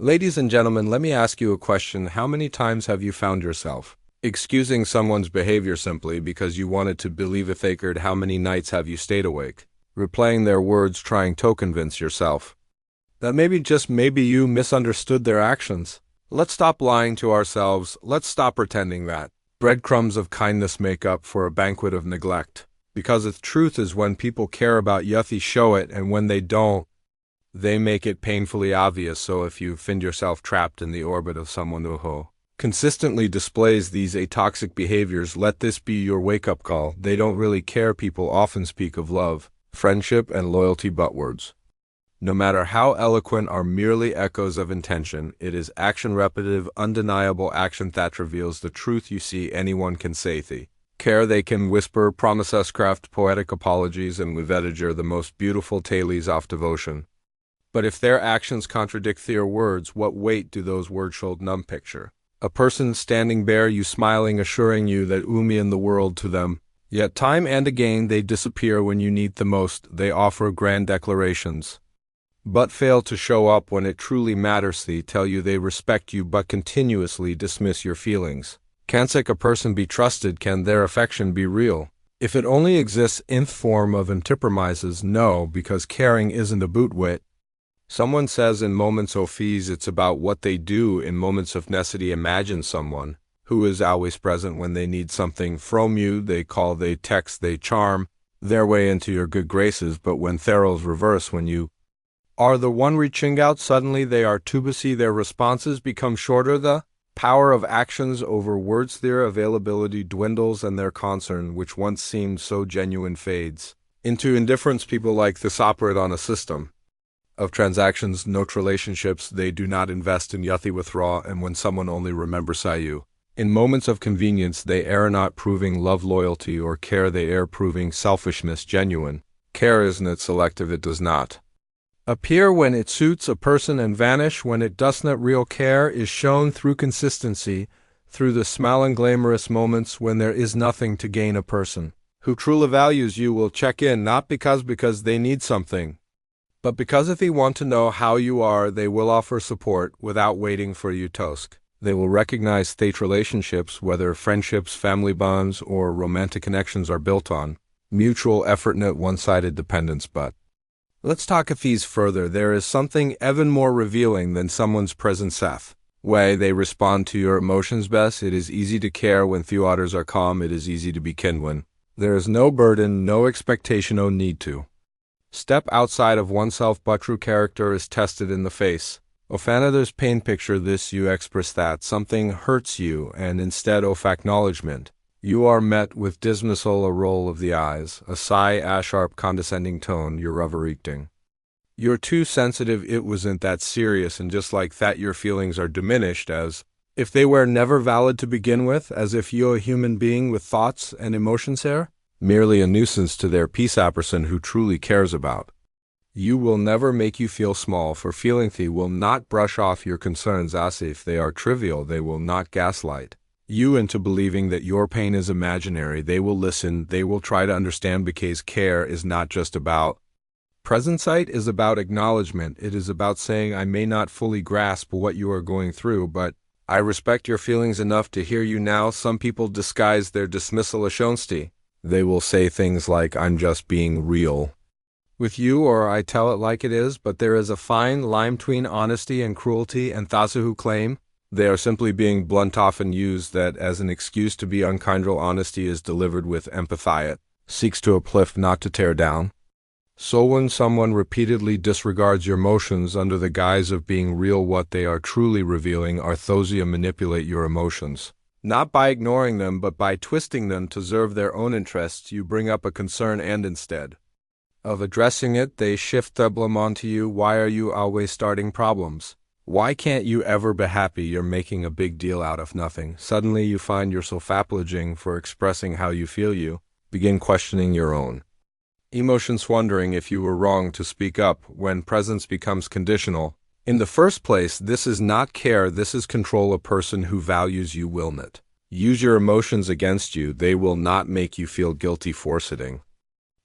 Ladies and gentlemen, let me ask you a question. How many times have you found yourself excusing someone's behavior simply because you wanted to believe a fakerd? How many nights have you stayed awake, replaying their words, trying to convince yourself that maybe, just maybe, you misunderstood their actions? Let's stop lying to ourselves. Let's stop pretending that breadcrumbs of kindness make up for a banquet of neglect. Because the truth is, when people care about you, they show it, and when they don't, they make it painfully obvious. So if you find yourself trapped in the orbit of someone who consistently displays these atoxic behaviors, let this be your wake-up call. They don't really care. People often speak of love, friendship, and loyalty, but words, no matter how eloquent, are merely echoes of intention. It is action, repetitive, undeniable action that reveals the truth. You see, anyone can say they care, they can whisper, promise us, craft poetic apologies, and withediger the most beautiful tales of devotion. But if their actions contradict their words, what weight do those words hold? Numb picture a person standing bare you, smiling, assuring you that mean the world to them. Yet time and again they disappear when you need the most. They offer grand declarations, but fail to show up when it truly matters. They tell you they respect you, but continuously dismiss your feelings. Can such a person be trusted? Can their affection be real if it only exists in the form of antipromises? No, because caring isn't about wit. Someone says in moments of ease it's about what they do in moments of necessity. Imagine someone who is always present when they need something from you. They call, they text, they charm their way into your good graces, but when Theros reverse, when you are the one reaching out, suddenly they are too busy. Their responses become shorter. The power of actions over words, their availability dwindles, and their concern, which once seemed so genuine, fades into indifference. People like this operate on a system of transactions, not relationships. They do not invest in yuthi withdraw, and when someone only remembers you in moments of convenience, they err not proving love, loyalty, or care. They err proving selfishness. Genuine care isn't selective. It does not appear when it suits a person and vanish when it does not. Real care is shown through consistency, through the smiling, glamorous moments when there is nothing to gain. A person who truly values you will check in, not because they need something, but because if they want to know how you are. They will offer support without waiting for you to ask. They will recognize state relationships, whether friendships, family bonds, or romantic connections, are built on mutual effort, not one-sided dependence. But let's talk of these further. There is something even more revealing than someone's present way they respond to your emotions best. It is easy to care when the waters are calm. It is easy to be kind when there is no burden, no expectation, no need to step outside of oneself. But true character is tested in the face of another's pain. Picture this: you express that something hurts you, and instead of acknowledgement, you are met with dismissal, a roll of the eyes, a sigh, a sharp condescending tone. You're overreacting. You're too sensitive. It wasn't that serious. And just like that, your feelings are diminished, as if they were never valid to begin with, as if you're a human being with thoughts and emotions here, merely a nuisance to their peace. A person who truly cares about you will never make you feel small for feeling. They will not brush off your concerns as if they are trivial. They will not gaslight you into believing that your pain is imaginary. They will listen. They will try to understand, because care is not just about presence. It is about acknowledgement. It is about saying, I may not fully grasp what you are going through, but I respect your feelings enough to hear you now. Some people disguise their dismissal as honesty. They will say things like, I'm just being real with you, or I tell it like it is. But there is a fine line between honesty and cruelty, and those who claim they are simply being blunt often use that as an excuse to be unkind. Real honesty is delivered with empathy. It seeks to uplift, not to tear down. So when someone repeatedly disregards your emotions under the guise of being real, what they are truly revealing are those who manipulate your emotions, not by ignoring them, but by twisting them to serve their own interests. You bring up a concern, and instead of addressing it, they shift the blame onto you. Why are you always starting problems? Why can't you ever be happy? You're making a big deal out of nothing. Suddenly you find yourself apologizing for expressing how you feel. You begin questioning your own emotions, wondering if you were wrong to speak up. When presence becomes conditional in the first place, this is not care, this is control. A person who values you will not use your emotions against you. They will not make you feel guilty for setting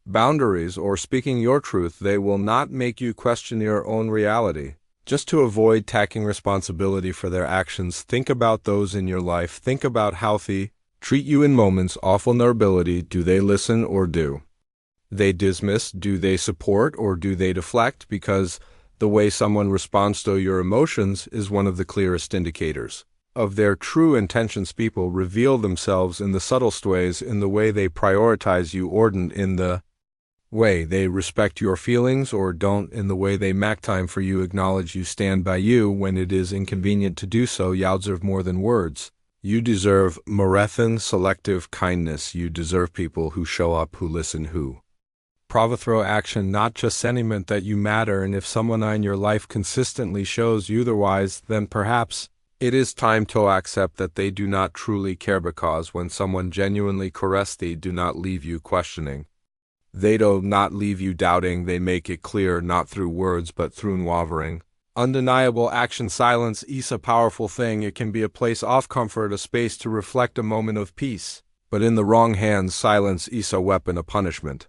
boundaries or speaking your truth. They will not make you question your own reality. Just to avoid taking responsibility for their actions, think about those in your life. Think about how they treat you in moments of vulnerability. Do they listen or do they dismiss? Do they support or do they deflect? Because the way someone responds to your emotions is one of the clearest indicators of their true intentions. People reveal themselves in the subtlest ways, in the way they prioritize you or in the way they respect your feelings or don't, in the way they make time for you, acknowledge you, stand by you when it is inconvenient to do so. You deserve more than words. You deserve marathon selective kindness. You deserve people who show up, who listen, who prove through action, not just sentiment, that you matter. And if someone in your life consistently shows you otherwise, then perhaps it is time to accept that they do not truly care, because when someone genuinely caresses, they do not leave you questioning. They do not leave you doubting. They make it clear, not through words, but through unwavering, undeniable action. Silence is a powerful thing. It can be a place of comfort, a space to reflect, a moment of peace. But in the wrong hands, silence is a weapon, a punishment,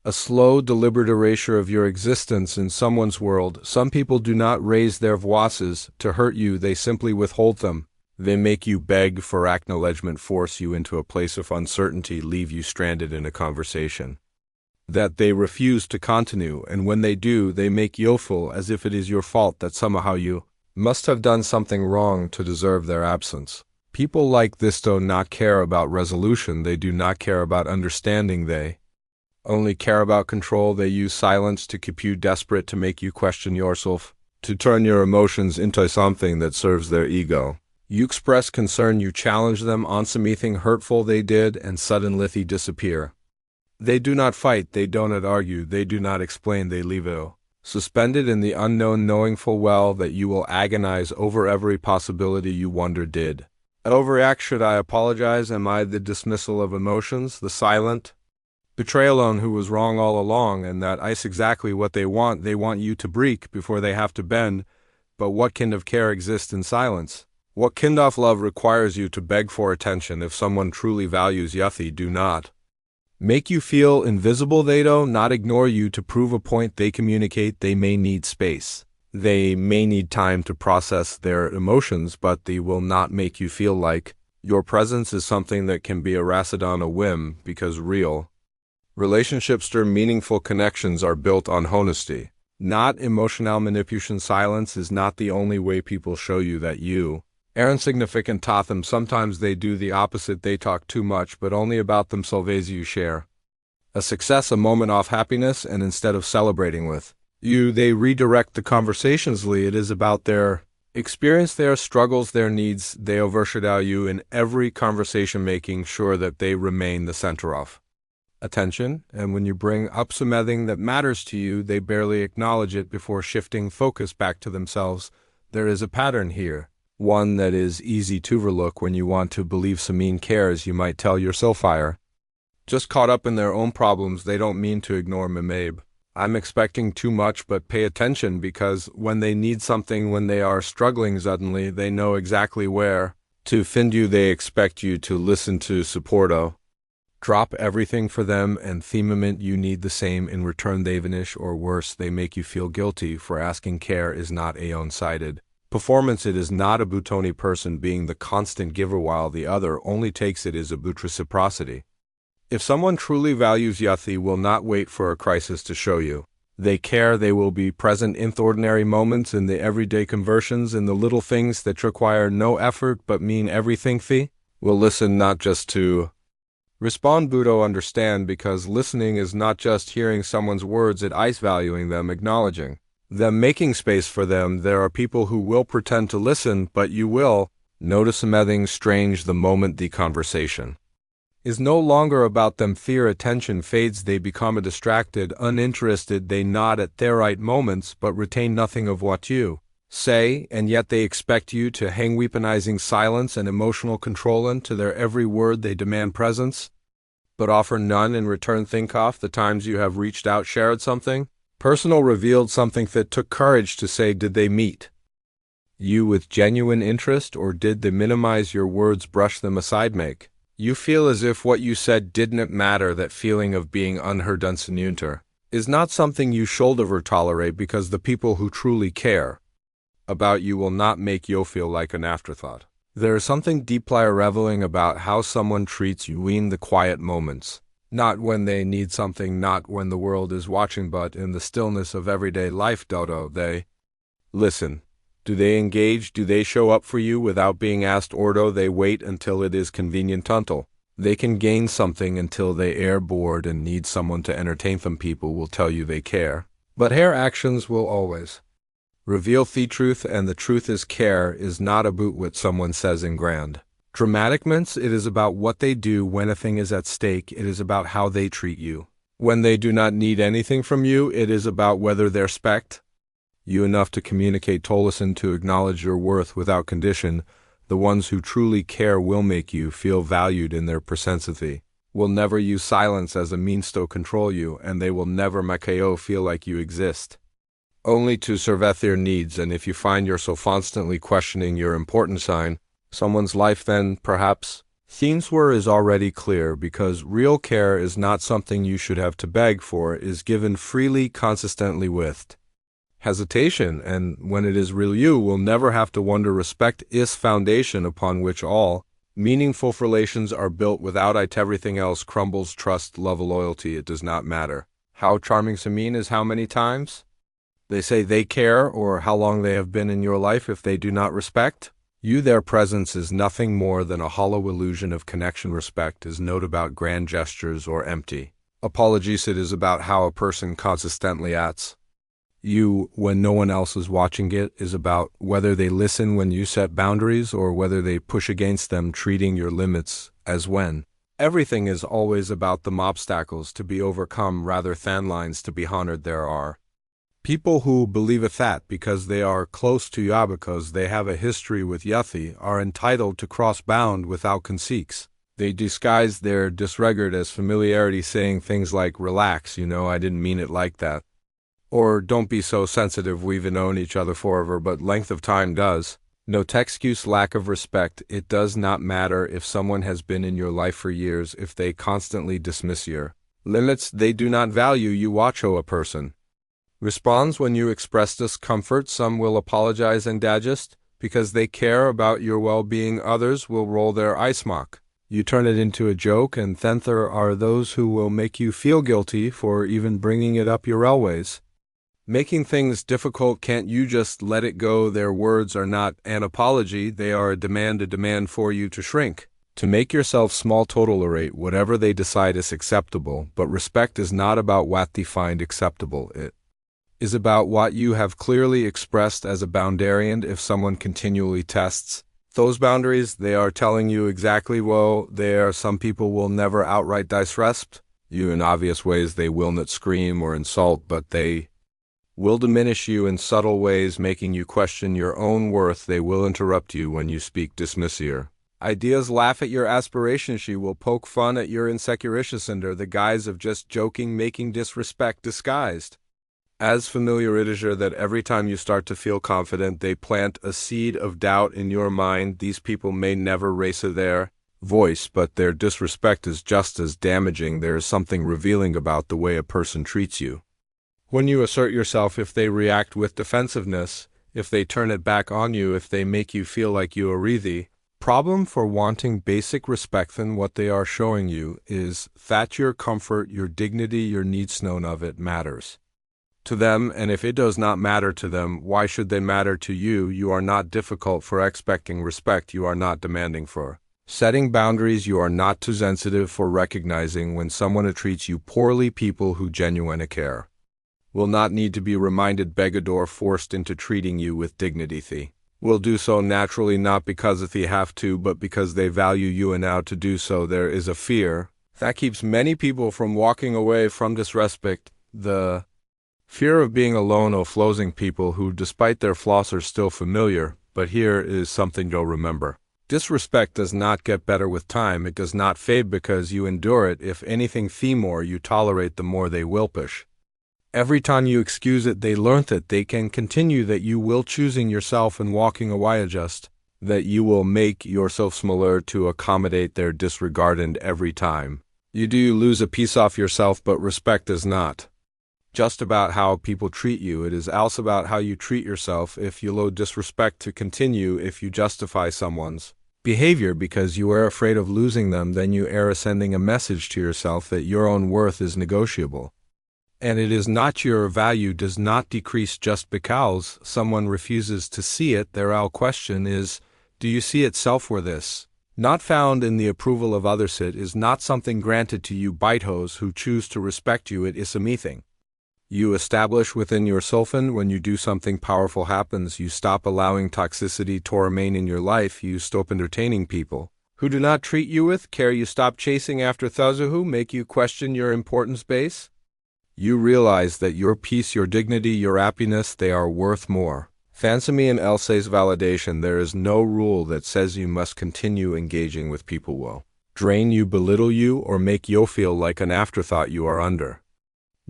a slow, deliberate erasure of your existence in someone's world. Some people do not raise their voices to hurt you. They simply withhold them. They make you beg for acknowledgement, force you into a place of uncertainty, leave you stranded in a conversation that they refuse to continue, and when they do, they make you feel as if it is your fault, that somehow you must have done something wrong to deserve their absence. People like this do not care about resolution. They do not care about understanding. They only care about control. They use silence to keep you desperate, to make you question yourself, to turn your emotions into something that serves their ego. You express concern, you challenge them on something hurtful they did, and suddenly they disappear. They do not fight, they do not argue, they do not explain, they leave you suspended in the unknown, knowing full well that you will agonize over every possibility. You wonder, did I overreact? Should I apologize? Am I the dismissal of emotions, the silent betrayal on who was wrong all along, and that is exactly what they want. They want you to break before they have to bend. But what kind of care exists in silence? What kind of love requires you to beg for attention? If someone truly values you, they do not make you feel invisible. They do not ignore you to prove a point. They communicate. They may need space. They may need time to process their emotions, but they will not make you feel like your presence is something that can be erased on a whim, because real relationships or meaningful connections are built on honesty, not emotional manipulation. Silence is not the only way people show you that you are insignificant to them. Sometimes they do the opposite. They talk too much, but only about themselves. You share a success, a moment of happiness, and instead of celebrating with you, they redirect the conversations. It is about their experience, their struggles, their needs. They overshadow you in every conversation, making sure that they remain the center of attention. And when you bring up something that matters to you, they barely acknowledge it before shifting focus back to themselves. There is a pattern here, one that is easy to overlook. When you want to believe someone cares, you might tell yourself, "Fire." Just caught up in their own problems. They don't mean to ignore me, maybe I'm expecting too much, but pay attention, because when they need something, when they are struggling, suddenly they know exactly where to find you. They expect you to listen, to support, drop everything for them, and the moment you need the same in return, they vanish, or worse, they make you feel guilty for asking. Care is not a one-sided performance. It is not about any person being the constant giver while the other only takes. It is about reciprocity. If someone truly values you, they will not wait for a crisis to show you they care. They will be present in the ordinary moments, in the everyday conversions, in the little things that require no effort but mean everything. They will listen, not just to respond, but to understand, because listening is not just hearing someone's words, it is valuing them, acknowledging them, making space for them. There are people who will pretend to listen, but you will notice something strange the moment the conversation is no longer about them. Their attention fades. They become distracted, uninterested. They nod at their right moments, but retain nothing of what you say, and yet they expect you to hang, weaponizing silence and emotional control into their every word. They demand presence, but offer none in return. Think of the times you have reached out, shared something personal, revealed something that took courage to say. Did they meet you with genuine interest, or did they minimize your words, brush them aside, make you feel as if what you said didn't matter? That feeling of being unheard, unseen, is not something you should ever tolerate, because the people who truly care about you will not make you feel like an afterthought. There is something deeply revealing about how someone treats you in the quiet moments. Not when they need something, not when the world is watching, but in the stillness of everyday life. Dodo, they listen. Do they engage? Do they show up for you without being asked? Or do they wait until it is convenient? Until they can gain something, until they are bored and need someone to entertain them. People will tell you they care, but their actions will always reveal the truth, and the truth is care is not about what someone says in grand dramatic moments. It is about what they do when a thing is at stake. It is about how they treat you. When they do not need anything from you, it is about whether they respect you enough to communicate, to listen, to acknowledge your worth without condition. The ones who truly care will make you feel valued in their presence, will never use silence as a means to control you, and they will never make you feel like you exist only to serve their needs. And if you find yourself constantly questioning your importance in someone's life, then perhaps things were is already clear, because real care is not something you should have to beg for. It is given freely, consistently, with hesitation, and when it is real, you will never have to wonder. Respect is foundation upon which all meaningful relations are built. Without it, everything else crumbles. Trust, love, loyalty, it does not matter how charming someone is, how many times they say they care, or how long they have been in your life. If they do not respect you, their presence is nothing more than a hollow illusion of connection. Respect is not about grand gestures or empty apologies. It is about how a person consistently acts you when no one else is watching. It is about whether they listen when you set boundaries, or whether they push against them, treating your limits as when everything is always about the obstacles to be overcome rather than lines to be honored. There are people who believe that because they are close to you, because they have a history with Yuthi, are entitled to cross bound without consequence. They disguise their disregard as familiarity, saying things like, relax, I didn't mean it like that. Or, don't be so sensitive, we've known each other forever, but length of time does. No excuse. Lack of respect. It does not matter if someone has been in your life for years. If they constantly dismiss your limits, they do not value you. Watch how a person responds when you express discomfort. Some will apologize and digest because they care about your well-being. Others will roll their eyes, mock you, turn it into a joke, and then there are those who will make you feel guilty for even bringing it up. Your always making things difficult. Can't you just let it go? Their words are not an apology, they are a demand for you to shrink, to make yourself small. Tolerate whatever they decide is acceptable, but respect is not about what they find acceptable. It is about what you have clearly expressed as a boundary, and if someone continually tests those boundaries, they are telling you exactly, some people will never outright disrespect you in obvious ways. They will not scream or insult, but they will diminish you in subtle ways, making you question your own worth. They will interrupt you when you speak, dismiss your ideas, laugh at your aspirations. She will poke fun at your insecurities under the guise of just joking, making disrespect disguised as familiarity. That every time you start to feel confident, they plant a seed of doubt in your mind. These people may never raise their voice, but their disrespect is just as damaging. There is something revealing about the way a person treats you when you assert yourself. If they react with defensiveness, if they turn it back on you, if they make you feel like you are the problem for wanting basic respect, then what they are showing you is that your comfort, your dignity, your needs, none of it matters to them. And if it does not matter to them, why should they matter to you? You are not difficult for expecting respect. You are not demanding for setting boundaries. You are not too sensitive for recognizing when someone treats you poorly. People who genuinely care will not need to be reminded, begged, or forced into treating you with dignity. They will do so naturally, not because they have to, but because they value you enough to do so. There is a fear that keeps many people from walking away from disrespect. The fear of being alone or losing people who, despite their flaws, are still familiar. But here is something you'll remember. Disrespect does not get better with time. It does not fade because you endure it. If anything, the more you tolerate, the more they will push. Every time you excuse it, they learn that they can continue, that you will choosing yourself and walking away, just that you will make yourself smaller to accommodate their disregard. And every time you do, you lose a piece off yourself, but respect is not just about how people treat you. It is also about how you treat yourself. If you allow disrespect to continue, if you justify someone's behavior because you are afraid of losing them, then you are sending a message to yourself that your own worth is negotiable. And it is not your value does not decrease just because someone refuses to see it. Their real question is, do you see it self-worth? Not found in the approval of others. It is not something granted to you by those who choose to respect you. It is a meeting you establish within yourself, and when you do, something powerful happens. You stop allowing toxicity to remain in your life. You stop entertaining people who do not treat you with care. You stop chasing after those who make you question your importance base. You realize that your peace, your dignity, your happiness, they are worth more. Fancy me and Elsay's validation. There is no rule that says you must continue engaging with people who will drain you, belittle you, or make you feel like an afterthought. You are under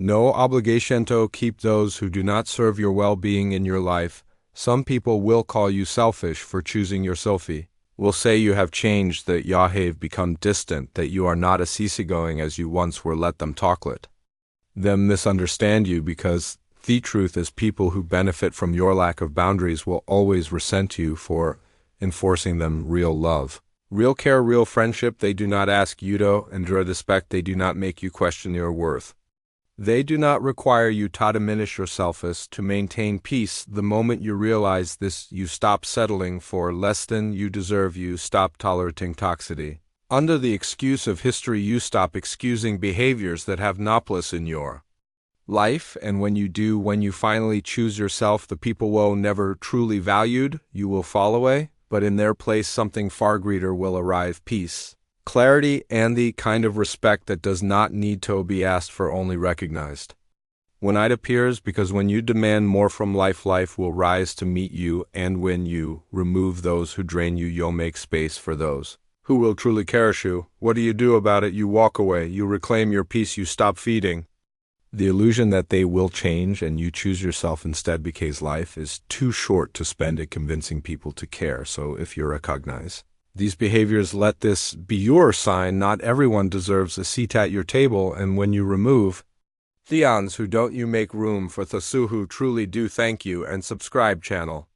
no obligation to keep those who do not serve your well-being in your life. Some people will call you selfish for choosing your selfie, will say you have changed, that you have become distant, that you are not as easygoing as you once were. Let them talklet. Them misunderstand you, because the truth is people who benefit from your lack of boundaries will always resent you for enforcing them. Real love, real care, real friendship, they do not ask you to endure respect. They do not make you question your worth. They do not require you to diminish yourself as to maintain peace. The moment you realize this, you stop settling for less than you deserve. You stop tolerating toxicity under the excuse of history. You stop excusing behaviors that have no place in your life. And when you do, when you finally choose yourself, the people who never truly valued you will fall away, but in their place something far greater will arrive: peace, clarity, and the kind of respect that does not need to be asked for, only recognized when it appears. Because when you demand more from life, life will rise to meet you, and when you remove those who drain you, you'll make space for those who will truly cherish you. What do you do about it? You walk away. You reclaim your peace. You stop feeding the illusion that they will change, and you choose yourself instead, because life is too short to spend it convincing people to care. So if you recognize these behaviors, let this be your sign. Not everyone deserves a seat at your table, and when you remove the ons who don't, you make room for those who truly do. Thank you, and subscribe channel.